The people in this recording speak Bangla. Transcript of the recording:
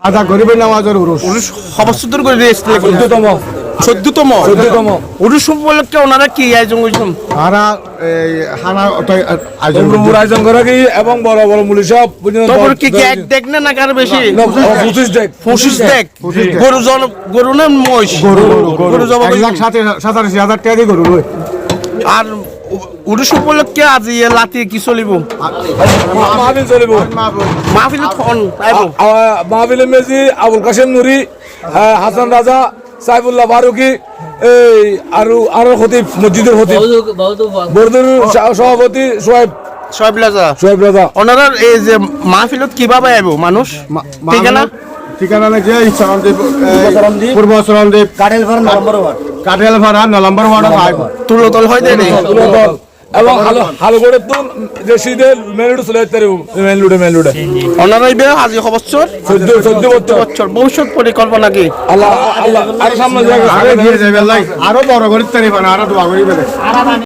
আদা গরিবের নামাজের উরুস উরুস হবসুদ্দর করে দিয়েছে 14তম উরুস উপলক্ষে ওনারা কি আয়োজন করেছেন? হারা হানা আয়োজন আয়োজন করা কি এবং বড় বড় মুলি সব তারপর কি এক দেখ না না কার বেশি 25 দেখ গরু না মহিষ গরু জবা 1,87,000 টাকা দিয়ে গরু লই। আর উরুস উপলক্ষে আজ লাতি কি চলিব মাহফিল চলিব মাহফিল খন আইব মাহফিল মেজি আবুল কাশেম নুরি হাসান রাজা সাইফুল্লাহ ফারুকি এই আরো খতিব মসজিদের খতিব বরদুর সভাপতি সোহেব রাজা ওনারা এই যে মাহফিলত কিভাবে আইব মানুষ ঠিকানা ঠিকানা নাকি চরণদ্বীপ পূর্ব চরণদ্বীপ কাটেল ভাড়া 9 নম্বর ওয়ার্ড তুলতল হয় দেয় এবং হালগড়ে তো দেশিদের মেলুডে চলে যেতে মেলুডে ওনারা আইবে আজি বছর 14 বছর ভবিষ্যৎ পরিকল্পনা কি আল্লাহ আরো সামনে আরো বড় করে তারিফ আরো দোয়া করি